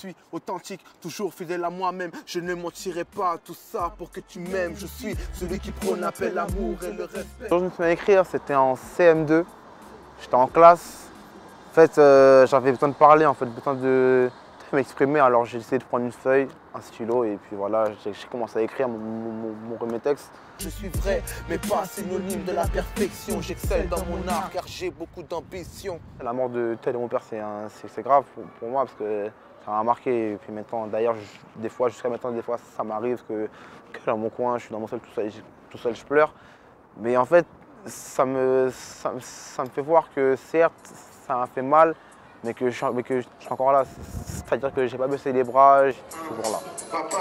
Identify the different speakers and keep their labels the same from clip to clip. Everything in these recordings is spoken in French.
Speaker 1: suis authentique, toujours fidèle à moi-même. Je ne mentirai pas à tout ça pour que tu m'aimes. Je suis celui qui prône la paix, l'amour et le respect.
Speaker 2: Quand je me suis mis à écrire, c'était en CM2. J'étais en classe. En fait, j'avais besoin de parler, en fait, besoin de m'exprimer. Alors j'ai essayé de prendre une feuille, un stylo et puis voilà, j'ai commencé à écrire mon premier texte.
Speaker 1: Je suis vrai, mais pas synonyme de la perfection. J'excelle dans mon art car j'ai beaucoup d'ambition.
Speaker 2: La mort de tel et mon père, c'est grave pour moi parce que ça m'a marqué. Et puis maintenant, d'ailleurs, des fois, jusqu'à maintenant, des fois, ça m'arrive que dans mon coin, je suis dans mon sol tout seul, je pleure. Mais en fait, ça me fait voir que certes, ça m'a fait mal, mais que je suis encore là. C'est-à-dire que j'ai pas baissé les bras, je suis toujours là.
Speaker 1: Papa,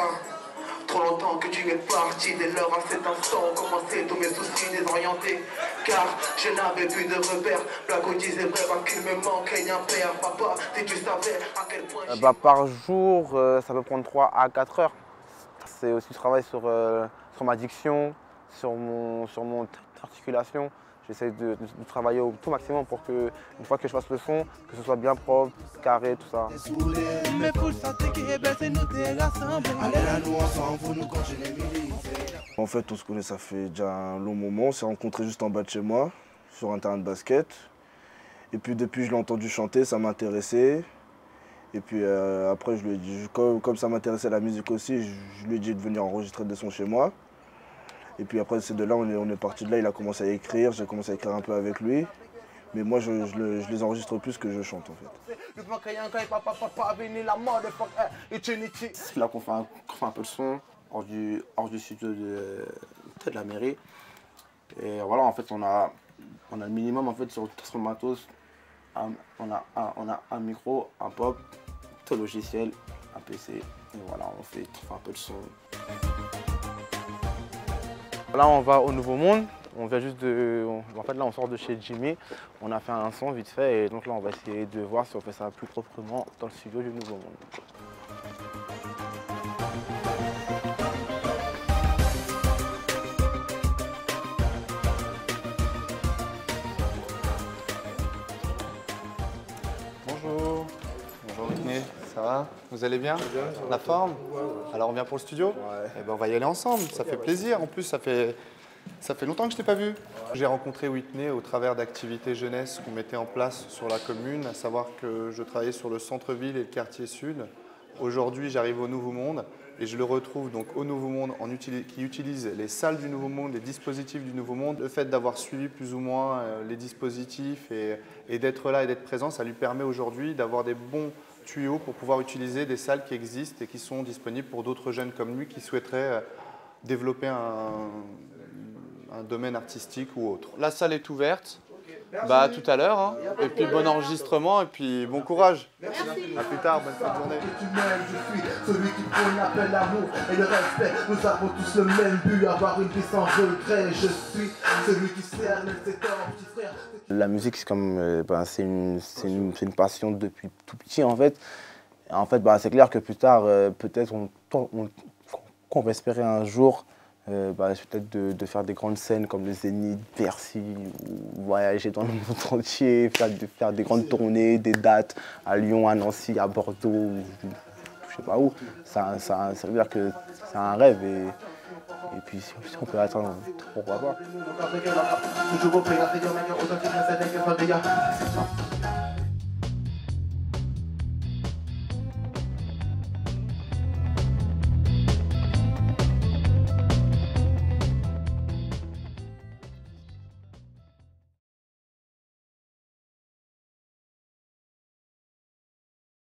Speaker 1: trop longtemps que tu es parti, dès lors à cet instant ont commencé tous mes soucis désorientés. Car je n'avais plus de repères, la côté c'est vrai parce qu'il me manquait un père. Papa, si tu savais à quel point...
Speaker 2: Par jour, ça peut prendre 3 à 4 heures. C'est aussi du travail sur ma diction, sur mon articulation. J'essaie de travailler au tout maximum pour que, une fois que je fasse le son, que ce soit bien propre, carré, tout ça.
Speaker 3: En fait, on se connaît, ça fait déjà un long moment. On s'est rencontrés juste en bas de chez moi, sur un terrain de basket. Et puis depuis, je l'ai entendu chanter, ça m'intéressait. Et puis après, je lui ai dit, comme ça m'intéressait la musique aussi, je lui ai dit de venir enregistrer des sons chez moi. Et puis après, c'est de là, on est parti de là, il a commencé à écrire, j'ai commencé à écrire un peu avec lui. Mais moi, je les enregistre plus que je chante en fait.
Speaker 2: C'est là qu'on fait un peu le son, hors du studio de la mairie. Et voilà, en fait, on a le minimum en fait, sur le matos. On a un micro, un pop, tout logiciel, un PC. Et voilà, on fait un peu le son. Là, on va au Nouveau Monde. On vient juste en fait, là, on sort de chez Jimmy. On a fait un son vite fait. Et donc là, on va essayer de voir si on fait ça plus proprement dans le studio du Nouveau Monde.
Speaker 4: Bonjour. Bonjour Whitney, ça va? Vous allez bien? La forme? Alors on vient pour le studio?
Speaker 3: Ouais.
Speaker 4: Eh ben, on va y aller ensemble, ça fait plaisir. En plus, ça fait longtemps que je ne t'ai pas vu. J'ai rencontré Whitney au travers d'activités jeunesse qu'on mettait en place sur la commune, à savoir que je travaillais sur le centre-ville et le quartier sud. Aujourd'hui, j'arrive au Nouveau Monde et je le retrouve donc au Nouveau Monde qui utilise les salles du Nouveau Monde, les dispositifs du Nouveau Monde. Le fait d'avoir suivi plus ou moins les dispositifs et d'être là et d'être présent, ça lui permet aujourd'hui d'avoir des bons tuyaux pour pouvoir utiliser des salles qui existent et qui sont disponibles pour d'autres jeunes comme lui qui souhaiteraient développer un domaine artistique ou autre. La salle est ouverte. Bah, tout à l'heure, hein. Et puis bon enregistrement et puis bon courage.
Speaker 1: Merci.
Speaker 4: À plus tard, bonne fin de journée.
Speaker 1: Je suis celui qui prône la paix, l'amour et le respect. Nous avons tous le même but, avoir une vie sans regret. Je suis celui qui sert ses torts, petit frère.
Speaker 2: La musique, c'est comme, c'est une passion depuis tout petit en fait. Et en fait, c'est clair que plus tard, peut-être qu'on va espérer un jour peut-être de faire des grandes scènes comme le Zénith, Bercy, ou voyager dans le monde entier, faire des grandes tournées, des dates à Lyon, à Nancy, à Bordeaux, je sais pas où. Ça veut dire que c'est un rêve et puis si on peut attendre, pourquoi pas.